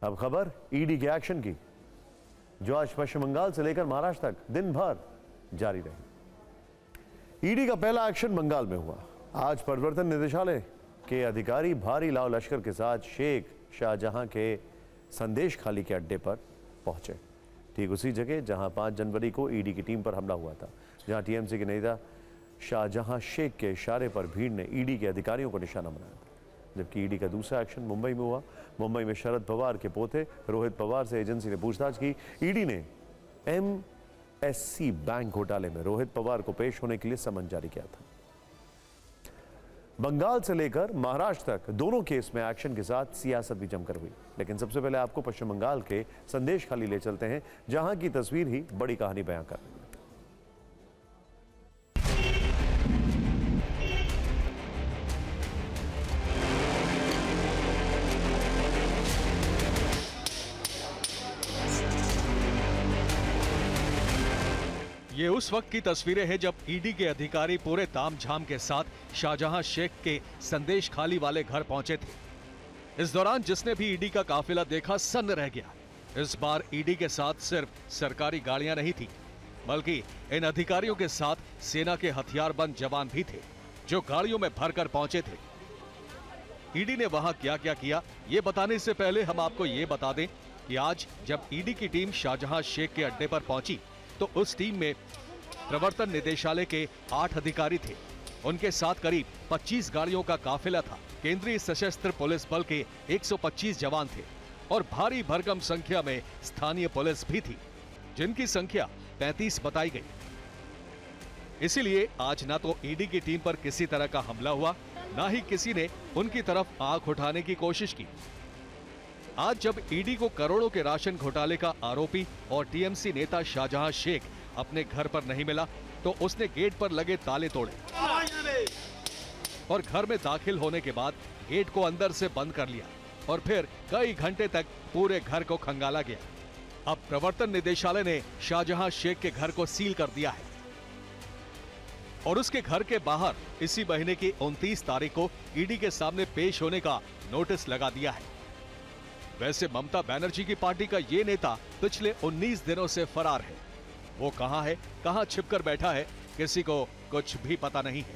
अब खबर ईडी के एक्शन की, जो आज पश्चिम बंगाल से लेकर महाराष्ट्र तक दिन भर जारी रही। ईडी का पहला एक्शन बंगाल में हुआ। आज प्रवर्तन निदेशालय के अधिकारी भारी लाव लश्कर के साथ शेख शाहजहां के संदेश खाली के अड्डे पर पहुंचे, ठीक उसी जगह जहां 5 जनवरी को ईडी की टीम पर हमला हुआ था, जहां टीएमसी के नेता शाहजहां शेख के इशारे पर भीड़ ने ईडी के अधिकारियों को निशाना बनाया था। जबकि ईडी का दूसरा एक्शन मुंबई में हुआ। मुंबई में शरद पवार के पोते रोहित पवार से एजेंसी ने पूछताछ की। ईडी ने एमएससी बैंक घोटाले में रोहित पवार को पेश होने के लिए समन जारी किया था। बंगाल से लेकर महाराष्ट्र तक दोनों केस में एक्शन के साथ सियासत भी जमकर हुई। लेकिन सबसे पहले आपको पश्चिम बंगाल के संदेश खाली ले चलते हैं, जहां की तस्वीर ही बड़ी कहानी बयां कर रही है। ये उस वक्त की तस्वीरें हैं जब ईडी के अधिकारी पूरे तामझाम के साथ शाहजहां शेख के संदेश खाली वाले घर पहुंचे थे। इस दौरान जिसने भी ईडी का काफिला देखा सन्न रह गया। इस बार ईडी के साथ सिर्फ सरकारी गाड़ियां नहीं थी, बल्कि इन अधिकारियों के साथ सेना के हथियारबंद जवान भी थे, जो गाड़ियों में भरकर पहुंचे थे। ईडी ने वहां क्या क्या किया, ये बताने से पहले हम आपको ये बता दें कि आज जब ईडी की टीम शाहजहां शेख के अड्डे पर पहुंची तो उस टीम में प्रवर्तन निदेशालय के 8 अधिकारी थे। उनके साथ करीब 25 गाड़ियों का काफिला था। केंद्रीय सशस्त्र पुलिस बल के 125 जवान थे और भारी भरकम संख्या में स्थानीय पुलिस भी थी, जिनकी संख्या 35 बताई गई। इसीलिए आज ना तो ईडी की टीम पर किसी तरह का हमला हुआ, ना ही किसी ने उनकी तरफ आंख उठाने की कोशिश की। आज जब ईडी को करोड़ों के राशन घोटाले का आरोपी और टीएमसी नेता शाहजहां शेख अपने घर पर नहीं मिला, तो उसने गेट पर लगे ताले तोड़े और घर में दाखिल होने के बाद गेट को अंदर से बंद कर लिया और फिर कई घंटे तक पूरे घर को खंगाला गया। अब प्रवर्तन निदेशालय ने शाहजहां शेख के घर को सील कर दिया है और उसके घर के बाहर इसी महीने की 29 तारीख को ईडी के सामने पेश होने का नोटिस लगा दिया है। वैसे ममता बनर्जी की पार्टी का ये नेता पिछले 19 दिनों से फरार है। वो कहां है, कहां छिपकर बैठा है, किसी को कुछ भी पता नहीं है।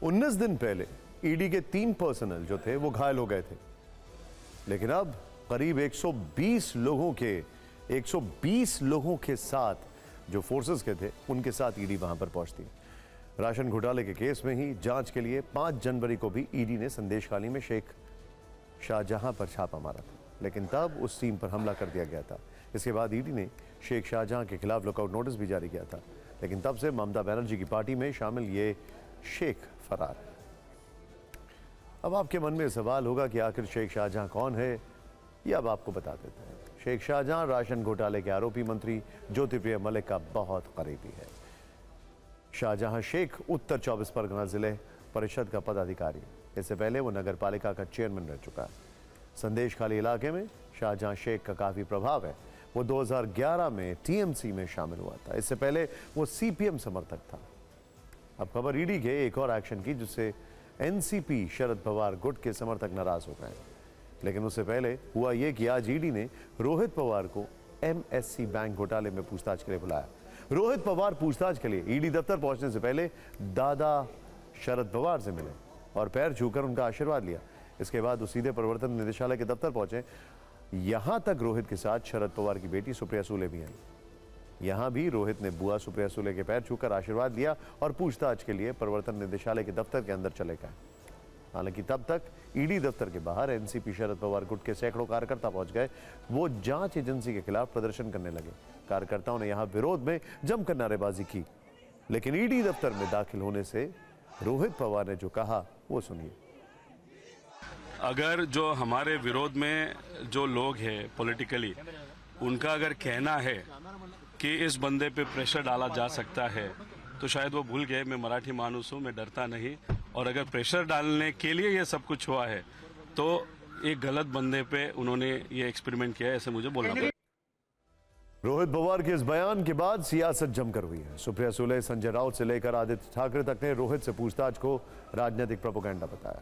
उन्नीस दिन पहले ईडी के 3 पर्सनल जो थे वो घायल हो गए थे, लेकिन अब करीब 120 लोगों के साथ जो फोर्सेस के थे उनके साथ ईडी वहां पर पहुंचती है। राशन घोटाले के केस में ही जांच के लिए 5 जनवरी को भी ईडी ने संदेश खाली में शेख शाहजहां पर छापा मारा था, लेकिन तब उस टीम पर हमला कर दिया गया था। इसके बाद ईडी ने शेख शाहजहां के खिलाफ लुकआउट नोटिस भी जारी किया था, लेकिन तब से ममता बनर्जी की पार्टी में शामिल ये शेख फरार है। अब आपके मन में सवाल होगा कि आखिर शेख शाहजहां कौन है, ये अब आपको बता देते हैं। शेख शाहजहां राशन घोटाले के आरोपी मंत्री ज्योतिप्रिय मलिक का बहुत करीबी है। शाहजहां शेख उत्तर 24 परगना जिले परिषद का पदाधिकारी। इससे पहले वो नगर पालिका का चेयरमैन रह चुका है। संदेश खाली इलाके में शाहजहां शेख का काफी प्रभाव है। वो 2011 में टीएमसी में शामिल हुआ था। इससे पहले वो सीपीएम समर्थक था। अब खबर ईडी के एक और एक्शन की, जिससे एनसीपी शरद पवार गुट के समर्थक नाराज हो गए। लेकिन उससे पहले हुआ ये कि आज ईडी ने रोहित पवार को एमएससी बैंक घोटाले में पूछताछ के लिए बुलाया। रोहित पवार पूछताछ के लिए ईडी दफ्तर पहुंचने से पहले दादा शरद पवार से मिले और पैर छूकर उनका आशीर्वाद लिया। इसके बाद वो सीधे प्रवर्तन निदेशालय के दफ्तर पहुंचे। यहां तक रोहित के साथ शरद पवार की बेटी सुप्रिया सुले भी आई। यहां भी रोहित ने बुआ सुप्रिया सुले के पैर छूकर आशीर्वाद लिया और पूछताछ के लिए प्रवर्तन निदेशालय के दफ्तर के अंदर चले गए। हालांकि तब तक ईडी दफ्तर के बाहर एनसीपी शरद पवार गुट के सैकड़ों कार्यकर्ता पहुंच गए। वो जांच एजेंसी के खिलाफ प्रदर्शन करने लगे। कार्यकर्ताओं ने यहां विरोध में जमकर नारेबाजी की, लेकिन ईडी दफ्तर में दाखिल होने से रोहित पवार ने जो कहा वो सुनिए। अगर जो हमारे विरोध में जो लोग हैं पॉलिटिकली, उनका अगर कहना है कि इस बंदे पे प्रेशर डाला जा सकता है, तो शायद वो भूल गए मैं मराठी मानुस हूँ, मैं डरता नहीं। और अगर प्रेशर डालने के लिए ये सब कुछ हुआ है तो एक गलत बंदे पे उन्होंने ये एक्सपेरिमेंट किया है, ऐसे मुझे बोलना पड़ेगा। रोहित पवार के इस बयान के बाद सियासत जमकर हुई है। सुप्रिया सुले, संजय राउत से लेकर आदित्य ठाकरे तक ने रोहित से पूछताछ को राजनीतिक प्रोपेगेंडा बताया।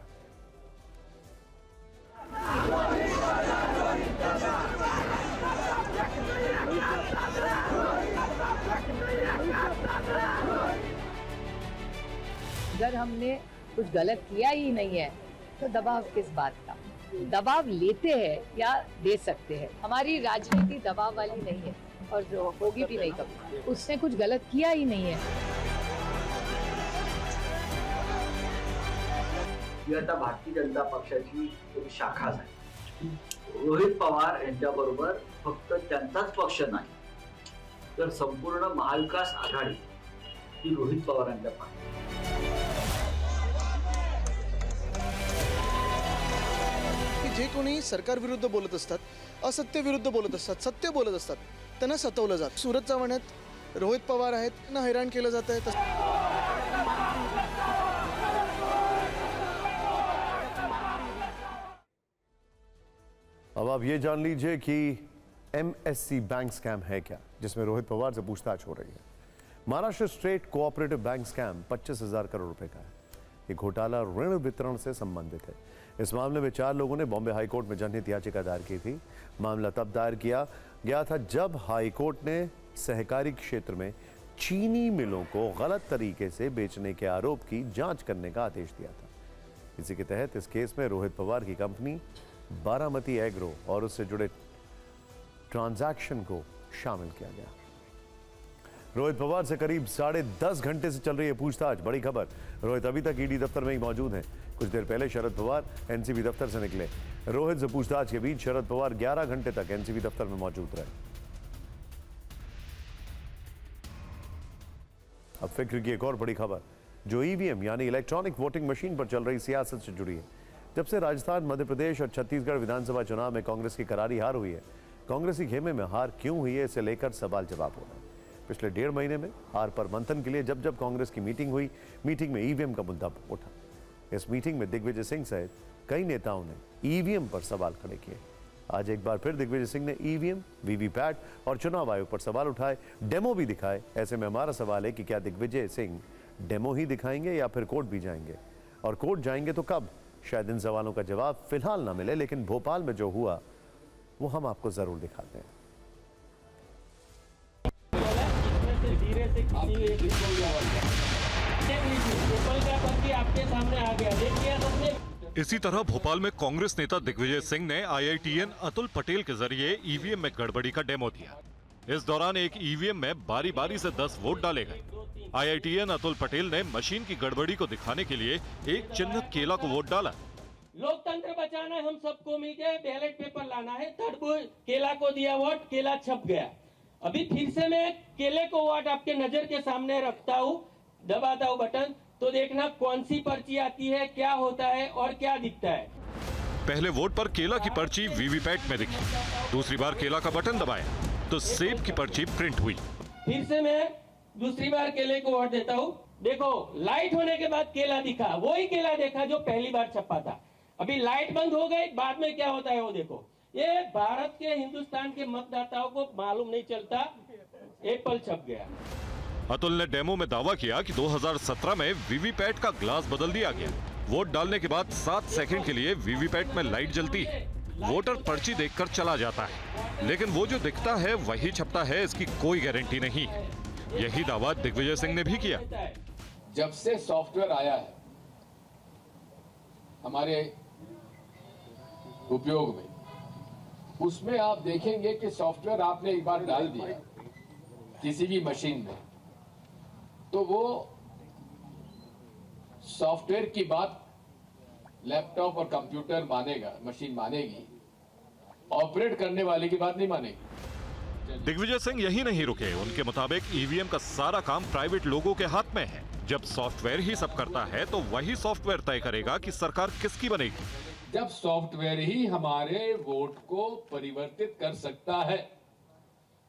अगर हमने कुछ गलत किया ही नहीं है तो दबाव किस बात का? दबाव लेते हैं या दे सकते हैं। हमारी राजनीति दबाव वाली नहीं है और जो होगी भी नहीं कभी। उसने कुछ गलत किया ही नहीं है। ही आता भारतीय जनता पक्षाची एक शाखाच आहे। रोहित पवार यांच्याबरोबर फक्त त्यांचाच पक्ष नाही तर संपूर्ण महाविकास आघाडी ही रोहित पवारांच्या पाठीशी। जे कोणी सरकार विरुद्ध बोलत असतात, असत्य विरुद्ध बोलत असतात, सत्य बोलत असतात, त्यांना सतवलं जातं। सुरत चव्हाण्यात रोहित पवार आहेत, त्यांना हैराण केलं जात आहे। अब आप ये जान लीजिए कि MSC बैंक स्कैम है क्या, जिसमें रोहित पवार से पूछताछ हो रही है। Maharashtra state cooperative bank scam 25,000 crore रुपए का है। ये घोटाला ऋण वितरण से संबंधित है। इस मामले में 4 लोगों ने बॉम्बे हाईकोर्ट में जनहित याचिका दायर की थी। मामला तब दायर किया गया था जब हाईकोर्ट ने सहकारी क्षेत्र में चीनी मिलों को गलत तरीके से बेचने के आरोप की जांच करने का आदेश दिया था। इसी के तहत इस केस में रोहित पवार की कंपनी बारामती एग्रो और उससे जुड़े ट्रांजैक्शन को शामिल किया गया। रोहित पवार से करीब 10.5 घंटे से चल रही है पूछताछ। बड़ी खबर, रोहित अभी तक ईडी दफ्तर में ही मौजूद हैं। कुछ देर पहले शरद पवार एनसीबी दफ्तर से निकले। रोहित से पूछताछ के बीच शरद पवार 11 घंटे तक एनसीबी दफ्तर में मौजूद रहे। अब फिक्र की एक और बड़ी खबर जो ईवीएम यानी इलेक्ट्रॉनिक वोटिंग मशीन पर चल रही सियासत से जुड़ी है। जब से राजस्थान, मध्य प्रदेश और छत्तीसगढ़ विधानसभा चुनाव में कांग्रेस की करारी हार हुई है, कांग्रेसी खेमे में हार क्यों हुई है, इसे लेकर सवाल जवाब हो रहा है। पिछले 1.5 महीने में हार पर मंथन के लिए जब जब कांग्रेस की मीटिंग हुई, मीटिंग में ईवीएम का मुद्दा उठा। इस मीटिंग में दिग्विजय सिंह सहित कई नेताओं ने ईवीएम पर सवाल खड़े किए। आज एक बार फिर दिग्विजय सिंह ने ईवीएम, वीवीपैट और चुनाव आयोग पर सवाल उठाए, डेमो भी दिखाए। ऐसे में हमारा सवाल है कि क्या दिग्विजय सिंह डेमो ही दिखाएंगे या फिर कोर्ट भी जाएंगे, और कोर्ट जाएंगे तो कब? शायद इन सवालों का जवाब फिलहाल ना मिले, लेकिन भोपाल में जो हुआ वो हम आपको जरूर दिखाते हैं। इसी तरह भोपाल में कांग्रेस नेता दिग्विजय सिंह ने IITN अतुल पटेल के जरिए ईवीएम में गड़बड़ी का डेमो दिया। इस दौरान एक ईवीएम में बारी बारी से 10 वोट डाले गए। IITN अतुल पटेल ने मशीन की गड़बड़ी को दिखाने के लिए एक चिन्ह केला को वोट डाला। लोकतंत्र बचाना है, हम सबको मिलकर बैलेट पेपर लाना है। केला को दिया वोट, केला छप गया। अभी फिर से मैं केले को वोट आपके नजर के सामने रखता हूँ, दबाता हूँ बटन, तो देखना कौन सी पर्ची आती है, क्या होता है और क्या दिखता है। पहले वोट पर केला की पर्ची वीवीपैट में दिखी। दूसरी बार केला का बटन दबाया तो सेब की पर्ची प्रिंट हुई। फिर से मैं दूसरी बार केले को वोट देता हूँ। देखो, लाइट होने के बाद केला दिखा, वही केला देखा जो पहली बार छपा था। अभी लाइट बंद हो गई, बाद में क्या होता है वो देखो। ये भारत के, हिंदुस्तान के मतदाताओं को मालूम नहीं चलता, एप्पल छप गया। अतुल ने डेमो में दावा किया कि 2017 में वीवीपैट का ग्लास बदल दिया गया। वोट डालने के बाद 7 सेकंड के लिए वीवीपैट में लाइट जलती है। वोटर पर्ची देखकर चला जाता है, लेकिन वो जो दिखता है वही छपता है, इसकी कोई गारंटी नहीं है। यही दावा दिग्विजय सिंह ने भी किया। जब से सॉफ्टवेयर आया है हमारे उपयोग में, उसमें आप देखेंगे कि सॉफ्टवेयर आपने एक बार डाल दिया किसी भी मशीन में, तो वो सॉफ्टवेयर की बात लैपटॉप और कंप्यूटर मानेगा, मशीन मानेगी, ऑपरेट करने वाले की बात नहीं मानेगी। दिग्विजय सिंह यही नहीं रुके। उनके मुताबिक ईवीएम का सारा काम प्राइवेट लोगों के हाथ में है। जब सॉफ्टवेयर ही सब करता है तो वही सॉफ्टवेयर तय करेगा कि सरकार किसकी बनेगी। जब सॉफ्टवेयर ही हमारे वोट को परिवर्तित कर सकता है,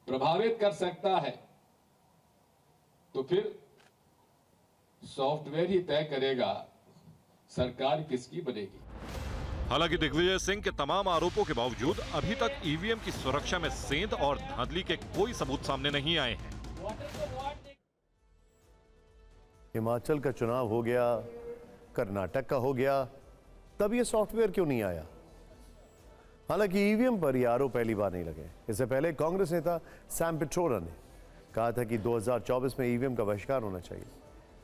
प्रभावित कर सकता है, तो फिर सॉफ्टवेयर ही तय करेगा सरकार किसकी बनेगी। हालांकि दिग्विजय सिंह के तमाम आरोपों के बावजूद अभी तक ईवीएम की सुरक्षा में सेंध और धांधली के कोई सबूत सामने नहीं आए हैं। हिमाचल का चुनाव हो गया, कर्नाटक का हो गया, तब ये सॉफ्टवेयर क्यों नहीं आया? हालांकि ईवीएम पर ये आरोप पहली बार नहीं लगे। इससे पहले कांग्रेस नेता सैम पिट्रोडा ने कहा था कि 2024 में ईवीएम का बहिष्कार होना चाहिए।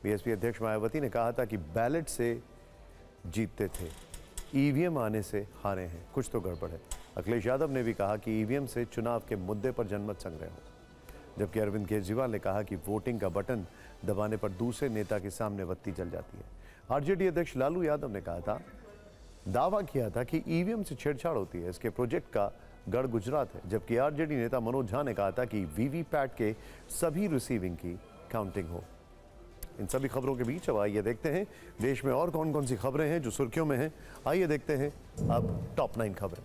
बीएसपी अध्यक्ष मायावती ने कहा था कि बैलेट से जीतते थे, ईवीएम आने से हारे हैं, कुछ तो गड़बड़ है। अखिलेश यादव ने भी कहा कि ईवीएम से चुनाव के मुद्दे पर जनमत संग्रह हो, जबकि अरविंद केजरीवाल ने कहा कि वोटिंग का बटन दबाने पर दूसरे नेता के सामने बत्ती जल जाती है। आरजेडी अध्यक्ष लालू यादव ने कहा था, दावा किया था कि ईवीएम से छेड़छाड़ होती है, इसके प्रोजेक्ट का गढ़ गुजरात है, जबकि आरजेडी नेता मनोज झा ने कहा था कि वीवीपैट के सभी रिसीविंग की काउंटिंग हो। इन सभी खबरों के बीच अब आइए देखते हैं देश में और कौन कौन सी खबरें हैं जो सुर्खियों में हैं। आइए देखते हैं अब टॉप 9 खबरें।